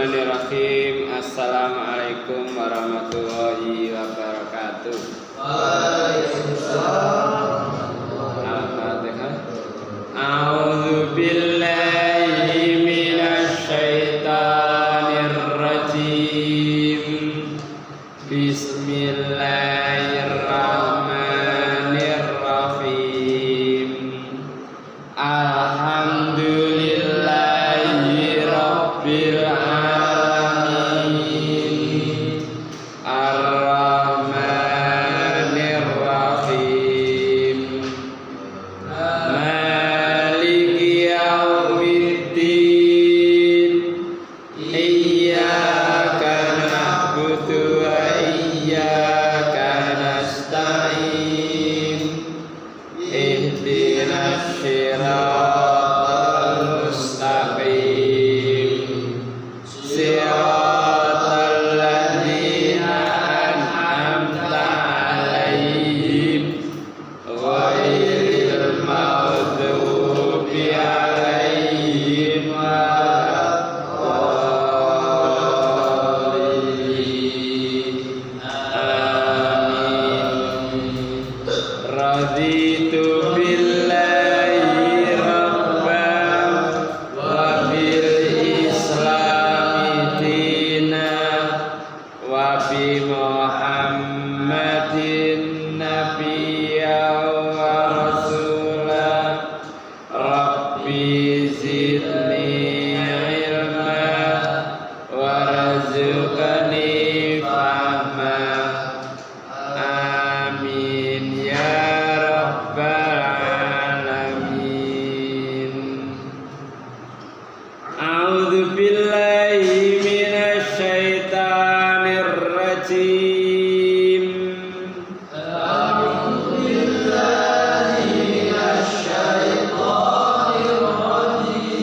Bismillahirrahmanirrahim. Assalamualaikum warahmatullahi wabarakatuh. Waalaikumsalam. Al-Fatihah. A'udzu billahi minasy syaithanir rajim. Bismillahirrahmanirrahim. Alhamdulillahi rabbil alamin. Ar-Rahmanir Rahim. Maliki yaumiddin. Iyyaka na'budu wa iyyaka nasta'in. Ihdinas siratal mustaqim. Siratal ladzina an'amta 'alaihim ghairil maghdubi 'alaihim waladdallin. Amin. Raditu billahi rabban wa bil islami dinan wa bi Muhammadin nabiyyan wa rasulan. Rabbi zidni ilma warzuqni fahma. Amin ya rabbal alamin. A'udzu billahi minasy syaithanir rajim.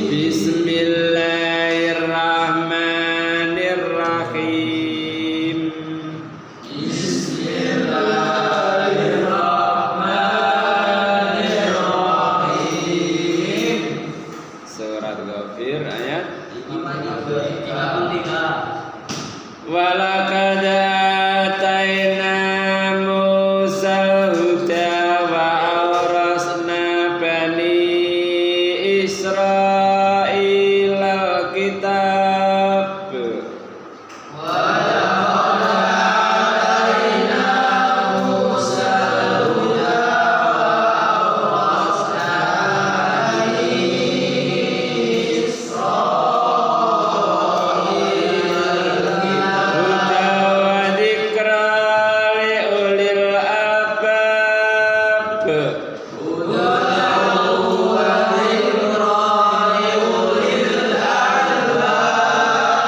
Bismillahirrahmanirrahim. Surat Ghafir ayat walaqad atayna Musal huda wa awrasna bani Israil al-kitab. Huda wa dzikra li ulil albab.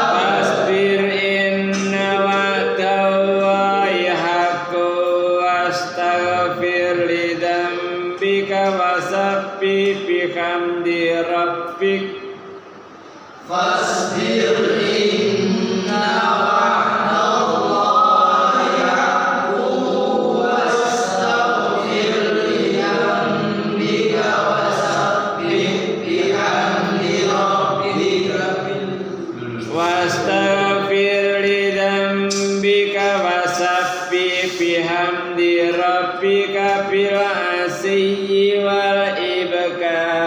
Fasbir inna wa'dallahi haqqun wastaghfir li dzambika wasabbih bihamdi rabbik. Fasbir inna wa'dallahi haqqun wastaghfir li dzambika wasabbih bihamdi rabbika Wastaghfir li dzambika wasabbih bihamdi rabbika bil asyi wal ibkar.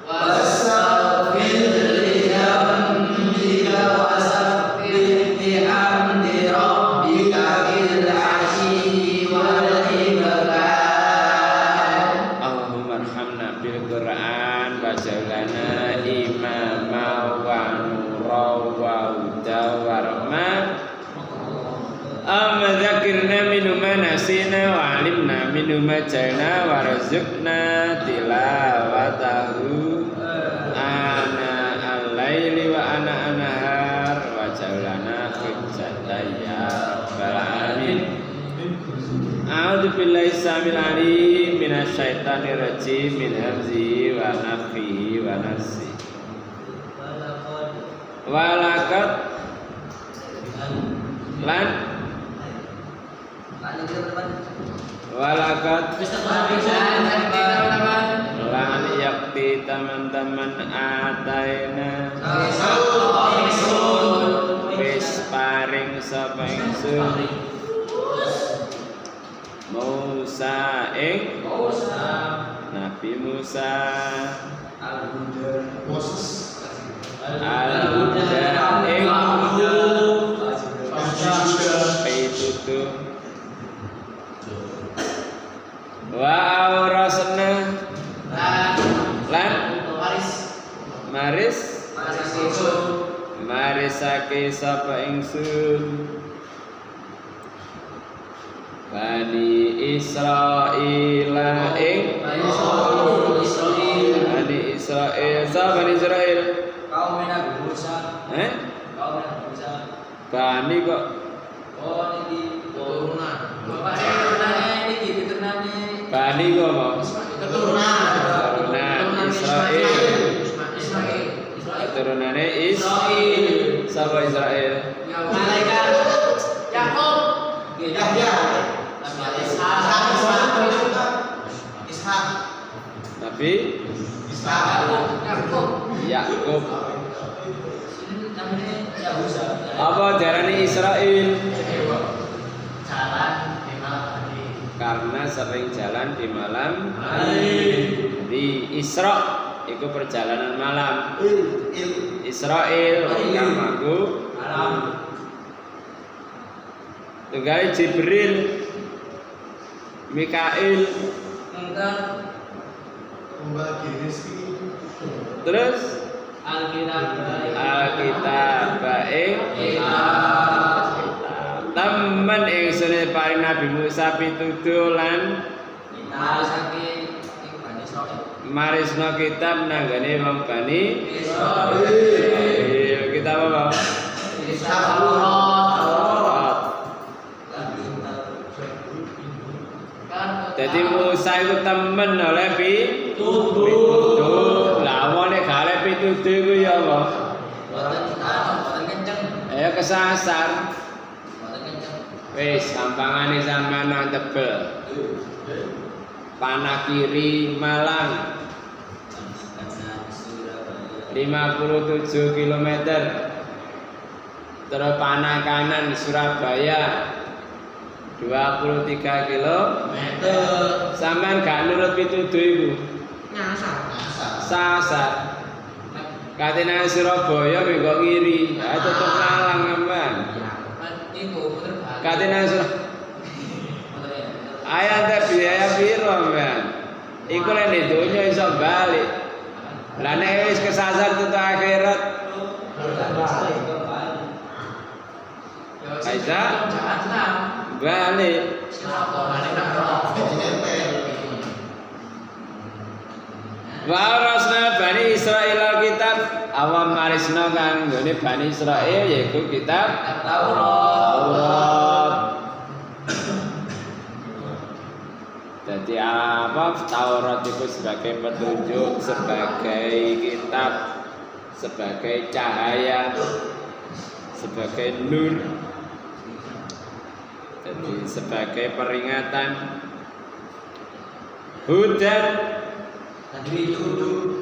wastaghfir li dzambika wasabbih bihamdi rabbika bil 'ashyi wal ibkar. Allahumma arhamna bil Qur'an waj'alna imama wa nura wa huda wa rahmah. Amma dzakirna minhu ma nasina wa 'alimna minhu ma jahilna warzuqna tilawatahu ana al-laili wa ana an-nahar waj'alna hujjatan ya rabbal alamin. A'udzu billahi samil alim minasy syaithanir rajim min hamzihi wa nafthihi wa nafsihi. Walaqad lan walaqad lan yakti teman-teman ataina sapa ingsun Musa ing Nabi Musa al-huda ing pitutuh wa aurasna lan marisake sapa ingsun Bani Israil ing Bani Israil sapa Bani Israil kaum Nabi Musa kaum Nabi Musa Bani kok niki turunan bapaknya niki keturunane Bani kok mau keturunan Israil Israil keturunane Israil sapa Israil malaikat Yakub Yahya Ishak Nabi Yakub apa darane Israil jalan di malam hari karena sering jalan di malam hari di Isra itu perjalanan malam Israel kamaku malam tunggal Jibril Mikail terus Alkitab baik temen ingsun paring Nabi Musa pituduh lan marisno kitab nanggane wong Bani Israil kitab apa? Jadi Musa itu temen oleh pituduh. Lah wong nek gak oleh pituduh iku ya apa? Boten kenceng. Ya kesasar. Boten kenceng. Wis gampangane sampean nang tebel. Panah kiri Malang 57 km. Terus panah kanan Surabaya 23 km. Sampean gak nurut pituduh iku. Sasar. Katene Surabaya mengko kiri. Ayo tetep Malang sampean. Niku puter balik. Katene Ayo teh biaya piro sampean? Iku lek ning donya iso balik. Lah nek wis kesasar tutu akhirat. Aiza balik. Warasna Bani Israil kitab awam marisna kang nggone Bani Israil yaiku kitab Taurat. Jadi apa Taurat itu sebagai petunjuk, sebagai kitab, sebagai cahaya, sebagai nur. Jadi sebagai peringatan hudan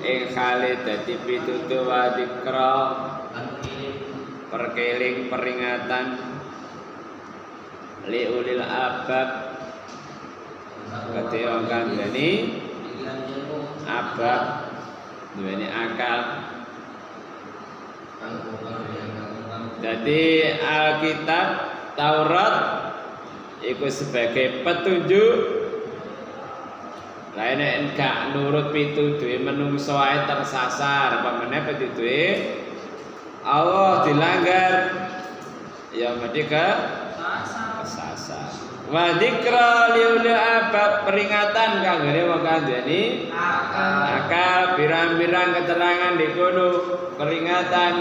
khali dadi pitutuh wa dzikra perkeling peringatan li ulil albab kate wong kang duweni abab duweni akal. Jadi Alkitab Taurat itu sebagai petunjuk. Lah nek gak nurut pituduhe menungso ae tersasar, apa meneh pituduhe Allah dilanggar. Ya mesti kesasar. Wa dzikra liul abab peringatan kanggone wong kang duweni akal pirang-pirang keterangan di kono peringatan.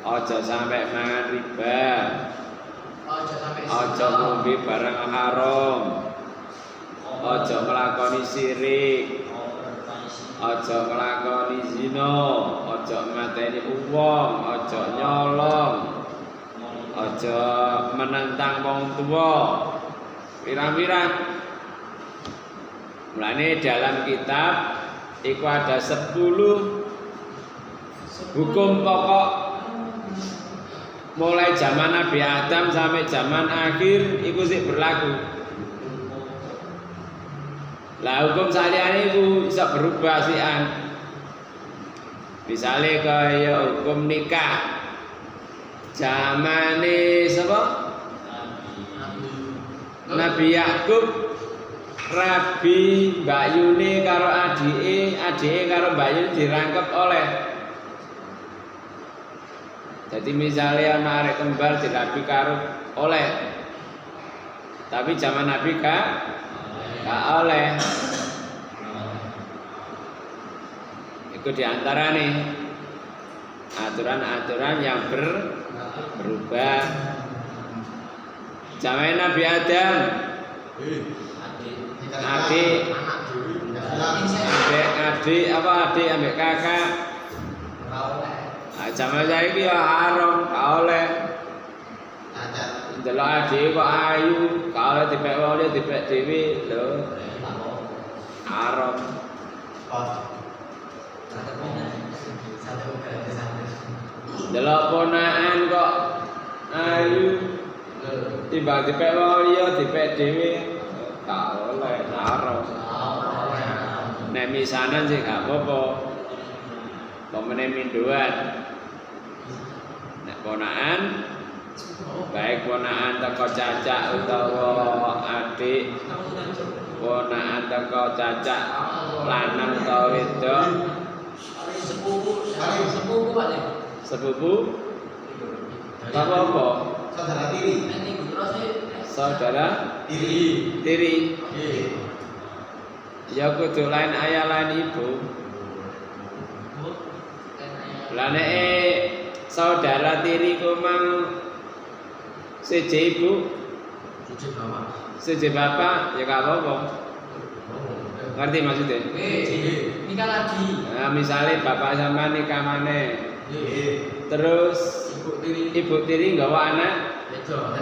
Aja sampai mangan riba. Aja ngombe barang haram. Aja nglakoni sirik, aja nglakoni zina, aja mateni wong, aja nyolong, aja menentang wong tuwa. Pirang-pirang. Mulane dalam kitab iku ada 10 hukum pokok mulai zaman Nabi Adam sampai zaman akhir iku sik berlaku. Lah hukum saliyane iku bisa berubah sian. Misale kaya hukum nikah zamane sapa? Nabi Yakub Rabi Mbak Yuni karo adike karo Mbak Yuni dirangkep oleh. Jadi misalnya ana arek kembar dirabi karo oleh. Tapi zaman Nabi gak oleh. Itu diantara nih aturan-aturan yang berubah. Zaman Nabi Adam adik ambek kakak. Zaman saiki ya haram, gak oleh. Delok adik kok ayu, gak oleh dipek wong liya dipek dhewe lho. Haram. Delok ponakan kok ayu timbang dipek wong liya dipek dhewe gak oleh, haram. Nek misanan sih gak apa-apa. Pemene minduan. Nek ponakan baik ponakan teko cacak utawa adik, ponakan teko cacak lanang utawa wedok, sepupu apa? Saudara tiri. Ya kudu lain ayah lain ibu. Lah nek saudara tiri ku mang siji ibu, siji bapak, ya gak apa-apa. Ngerti maksudnya? Nikah lagi. Nah, misalnya bapak sama nikah maneh. Terus ibu tiri nggawa anak wedok.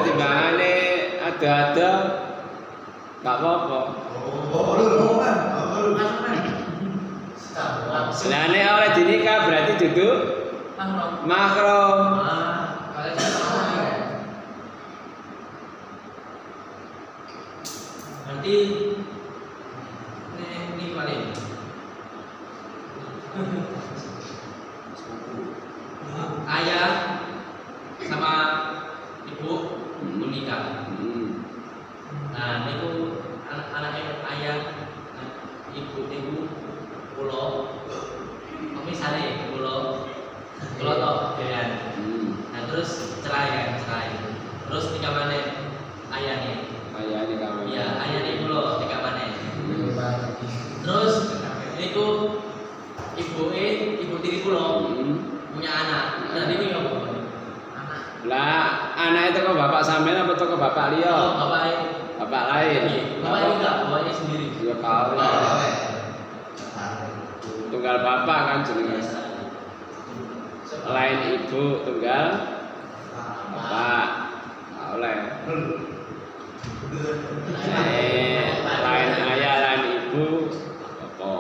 Timbangane ada gak apa-apa. Lah nek oleh dinikah berarti duduk mahram. Berarti ini paling ayah sama ibu menikah. Nah, niku anak ayah ibu pulau. Misalnya pulau toh kan. Nah, terus cerai. Terus nikah mana ayahnya? Ayah nikah mana? Iya, ayahnya pulau nikah mana? Terus niku ibu tiri pulau punya anak. Nah, niku apa? Lah, anak itu kok bapak sampean apa kok bapak liya? Oh, bapak lain. Bapak enggak, bapaknya sendiri. Ya kau. Tunggal bapak kan jenenge. Lain ibu tunggal bapak. Oleh. Lain ayah lain ibu apa?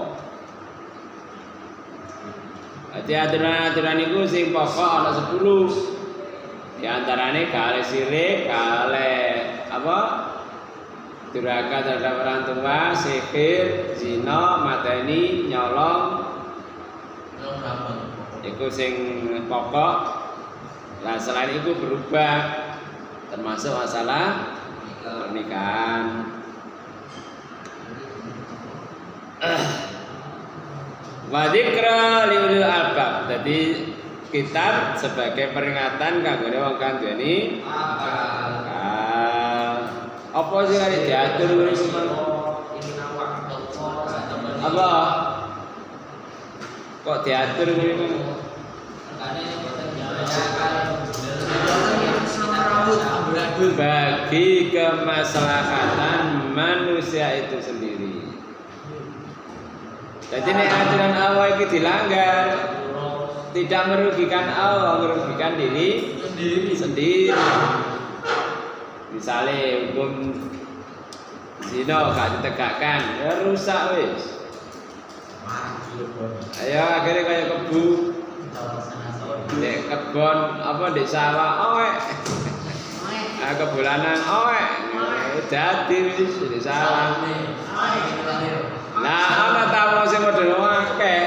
Jadi aturan-aturan itu sing pokok ana 10. Di antaranya kale sirik, kale apa? Durhaka terhadap orang tua, sihir, zina, mateni, nyolong. Iku sing pokok. Nah selain itu berubah, termasuk masalah pernikahan. Wa dzikra liulil albab. Jadi kitab sebagai peringatan kanggone wong kang duweni akal. Apa sing arep diatur kuwi? Apa? Kok diatur kuwi? Bagi kemaslahatan manusia itu sendiri. Jadi nek aturan Allah iki dilanggar, tidak merugikan Allah, merugikan diri sendiri. Misalnya hukum zina gak ditegakkan, ya rusak wis. Ayo akhirnya kayak kebu. Di kebon apa di sawah oek. Kebulanan oek. Dadi wis di sawah. Nah, ana tamu sing model akeh.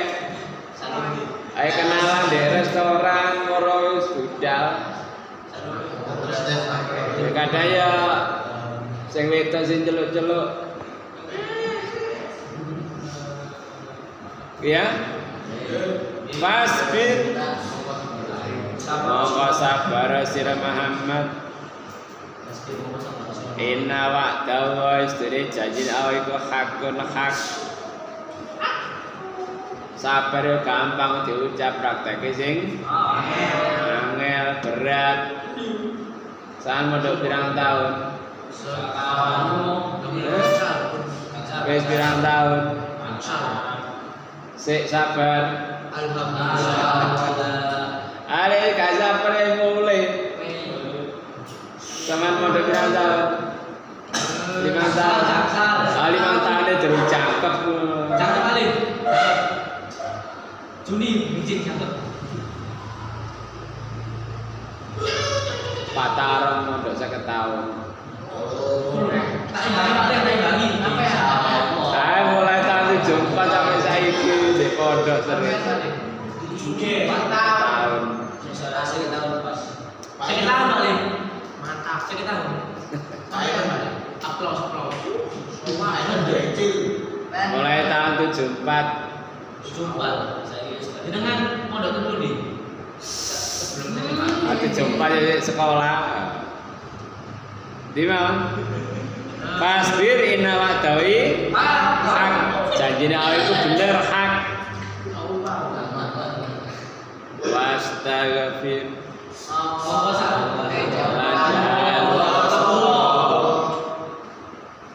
Ayo kenalan di restoran moro wis budal. Kadang ya sing wedok sing celuk-celuk. Ya. Fasbir. Monggo sabar sira Muhammad. Inna wa'dallahi istri janji Allah iku hakun hak. Sabar yo gampang diucap prakteke sing angel berat. Saan mondok pirang tahun? Wis pirang tahun? Sik sabar. Ale gak sabar mulai. Saman mondok pirang tahun? 5 tahun. 5 tahun terus cakep. Cakep kali. Juni bijik cakep. Patarong mondok 50 tahun. Tak imbangi. Saya mulai tahun 74 sampai saiki di pondok sering. 4 tahun. Sekitar tahun pas. Sekitar tahun kali. Mantap. Sekitar tahun. Aplaus. Mulai tahun 74. Dengan pondok dulu nih. Aku jumpa di sekolah. Di mana? Fasbir inna wa'dallahi hak. Janjine Allah itu bener hak. Wastaghfir.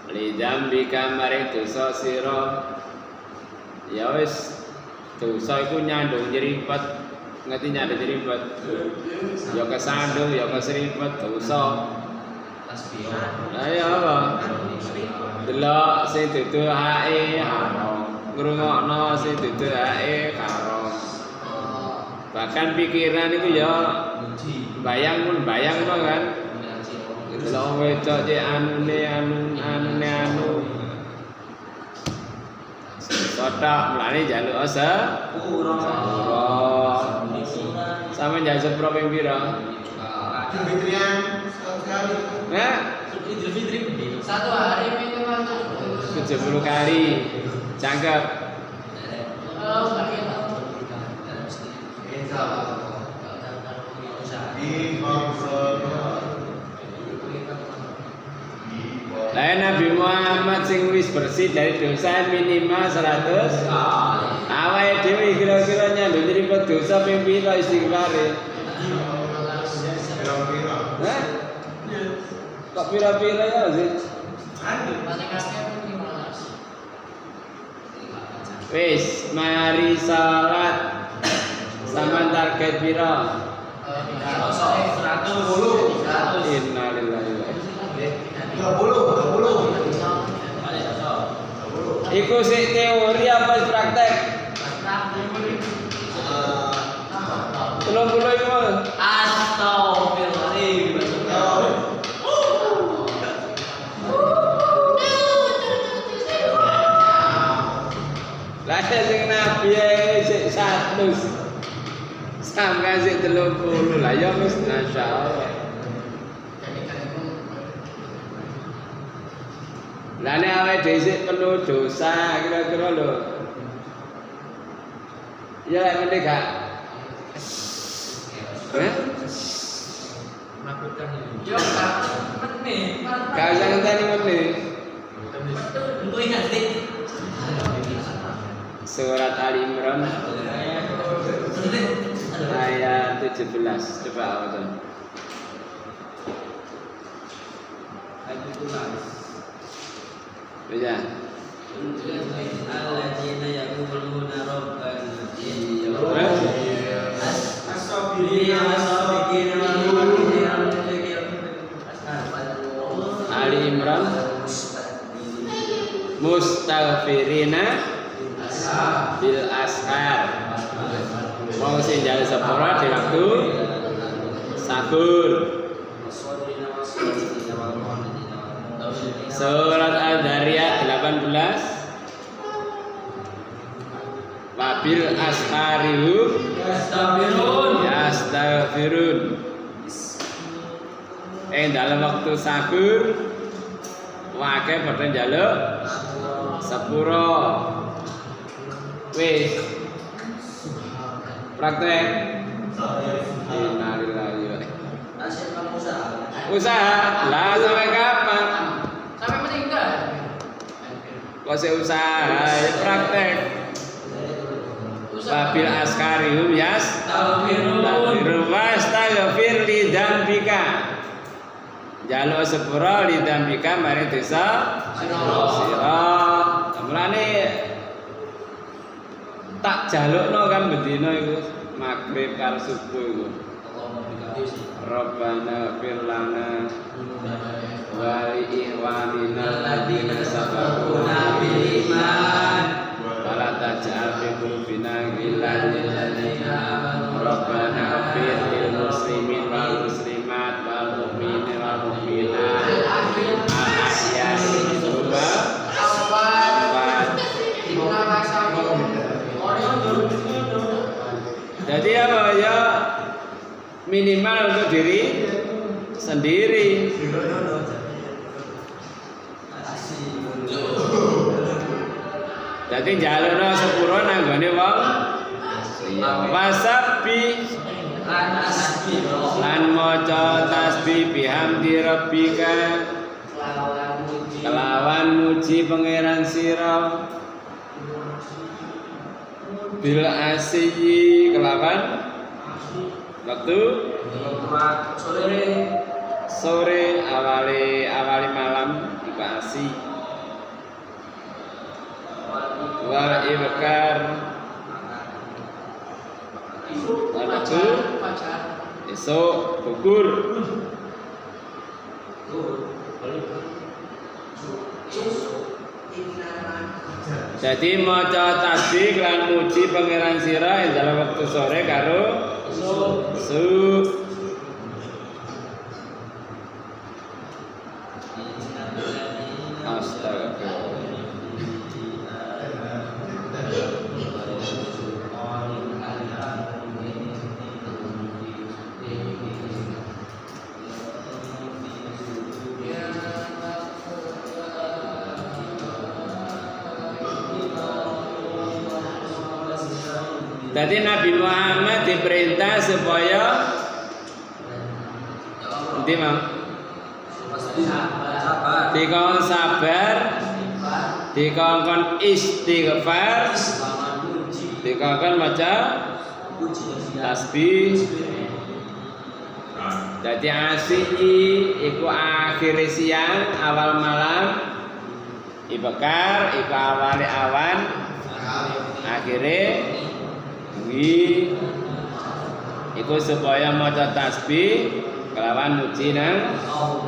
Lidzambika maring dosa sira. Ya wis dosa iku nyandung nyerimpet. Ngerti nyandung nyerimpet. Ya kesandung, ya keserimpet dosa. Ayo apa? Delok sing duduhake haram. Ngrungokno sing duduhake haram. Bahkan pikiran itu ya bayang apa kan? Delok wedok cek anu. Sotok mulane njaluk sepuro. Sampe njaluk sepuro ping pira? Fitrian sekali. Nah, Idul Fitri 1 hari minimal 70 kali. Cangkep. Lah Nabi Muhammad sing wis bersih dari dosa minimal 100. Awake dhewe kira-kira nyandung nyrimpet dosa ping pira istighfare? Hah? Kok pira-pira ya sih? Wis, mari salat. Sampeyan target pira? 100. Innalillahi wa 30. Iku sik teori apa praktek? 30 iku. Astagfirullahaladzim. Lah sing nabi sik 100. Sampai sik 30 lah ya wis masyaallah. Lah nek awake dhewe sik penuh dosa kira-kira lho. Ya lek meneh gak. Menakutkan ini. Yo, meneh. Gak usah ngenteni meneh. Untuk ingat sih. Surat Ali Imran ayat 17. Coba awal. Bisa. Alladzina yaquluna rabbana Ali Imran mustaghfirina bil ashar. Wong wong sing njaluk sepura di waktu sahur. Surat Al-Dzariyat 18. Wabil asharihum yastaghfirun. Dalam waktu sahur wake padha njaluk sepura. Wis praktek. Innalillahi. Usaha lah sampai kapan? Sampai meninggal. Kok usaha praktek. Wabil askarihum yastaghfirun wastaghfir li dzambika. Jaluk sepura li dzambika mari dosa sira. Mulane tak jalukno kan bendina iku magrib karo subuh iku. Rabbana fir lana wa li ikhwanina alladziina sabaquna bil iman wala taj'al fi qulubina ghillan lil ladzina amanu rabbana fir lil muslimin wal muslimat wal mu'minina wal mu'minat al ahya'i minhum jadi apa ya minimal untuk diri sendiri. Jadi jalurna sepuro nanggone wong wasabi lan maca tasbih bihamdi rabbika kelawan muji pangeran sira bil asyi kelawan waktu sore awali malam iku asyi wal ibkar waktu esok gugur. Jadi maca tasbih lan muji pangeran sira ing dalam waktu sore karo esuk. Astagfirullah. Jadi Nabi Muhammad diperintah supaya dikon sabar, dikon istighfar, dikon maca tasbih. Jadi asyi iku akhir siang awal malam, ibakar iku awal awan, akhirnya iku supaya maca tasbih kelawan muji nang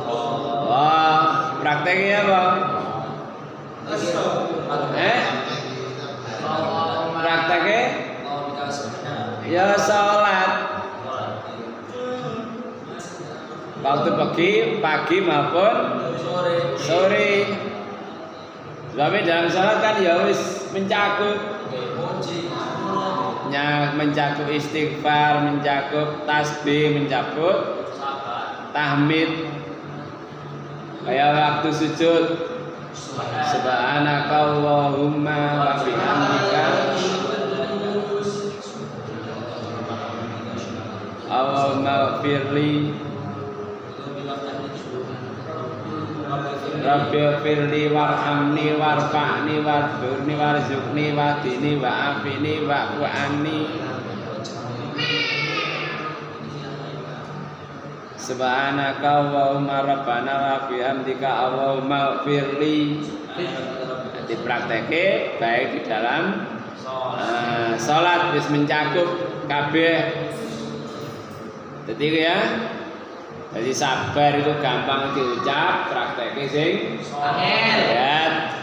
Allah. Prakteknya apa? Prakteknya ya salat waktu pagi maupun sore. Tapi dalam salat kan ya wis mencakup istighfar, mencakup tasbih, mencakup tahmid. Kayak waktu sujud subhanakallahumma wa bihamdika Allahumma firli Rabbi firli warhamni warfa'ni warfurni warzuqni wahdini wa'afini wa'fu anni subhanaka Allahumma rabbana wa bihamdika Allahumma firli. Jadi prakteknya baik di dalam salat wis mencakup kabeh. Jadi ya, jadi sabar itu gampang diucap, prakteknya sing berat.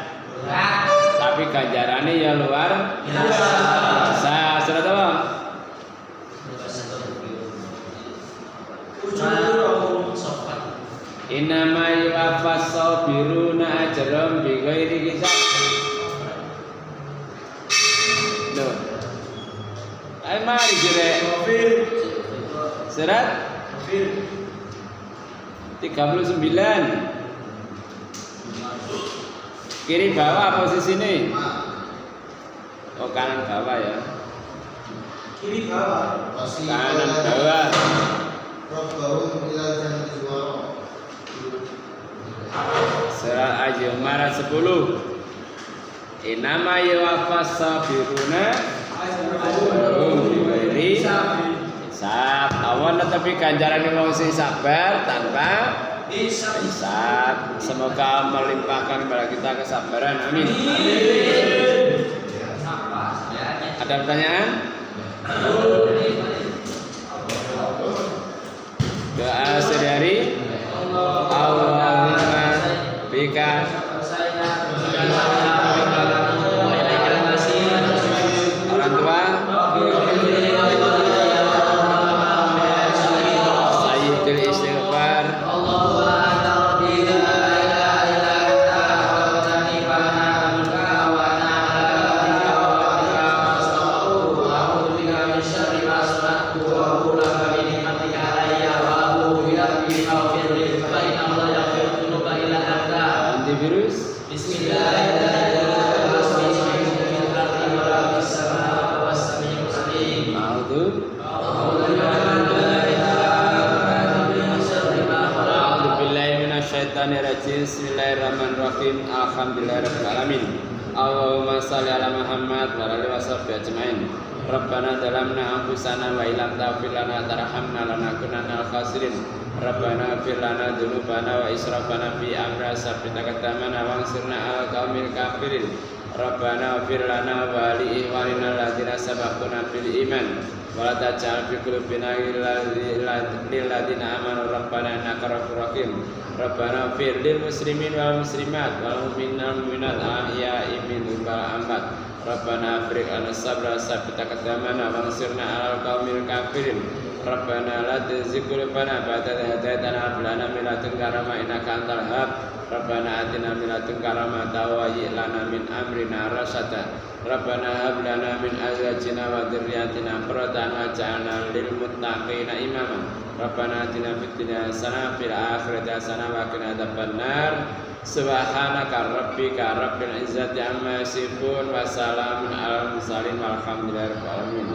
Tapi ganjarannya ya luar biasa. Surat apa? Innama yuwaffas sabiruna ajrahum bighairi hisab. Loh. Ayo mari jere. Surat 39. Kiri bawah posisi ini. Oh kanan bawah ya. Kiri bawah. Kanan bawah. Rabbahum ila jannati zuwara. Surat Az-Zumar 10. Innama yuwaffas sabiruna ajrahum bighairi hisab. Awan tapi ganjaran wong sing sabar tanpa hisab. Semoga melimpahkan kepada kita kesabaran. Amin. Ada pertanyaan? Doa sehari-hari. Allahumma bika orang tua sayyidul istighfar antivirus. Bismillahirrahmanirrahim. Alhamdulillahirabbil alamin. Allahumma shalli ala Muhammad wa ala alihi washabbihi ajmain. Rabbana zalamna anfusana wa illam taghfir lana tarhamna lanakunanna minal khasirin. Rabbana ighfir lana dzunubana wa israfana fi amrina sabbit aqdamana wansurna 'alal qaumil kafirin. Rabbana ighfir lana wa li ikhwanina alladziina sabaquna bil iman wa la taj'al fi qulubina ghillan lil ladzina amanu rabbana innaka ra'ufur rahim. Rabbana ighfir lil muslimin wal muslimat wal mu'minina wal mu'minat ahya'i minhum wal amwat. Rabbana afriq 'ala sabra sabbit aqdamana wansurna 'alal qaumil kafirin. Rabbana la tuzigh qulubana ba'da idh hadaytana wa hab lana min ladunka rahmah innaka antal wahhab. Rabbana atina min ladunka rahmatan wa hayyi' lana min amrina rasyada. Rabbana hab lana min azwajina wa dzurriyyatina qurrata a'yun waj'alna lil muttaqina imama. Rabbana atina fid dunya hasanah fil akhirati hasanah wa qina adzabannar. Subhanaka rabbika rabbil izzati amma yasifun wa salamun alal mursalin walhamdulillahi rabbil alamin.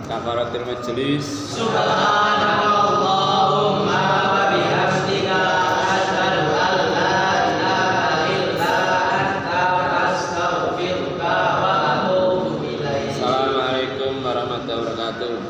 Kafaratul majlis. Subhanallahumma wa bihamdika asyhadu an la ilaha illa anta astaghfiruka wa atubu ilaik. Assalamualaikum warahmatullahi wabarakatuh.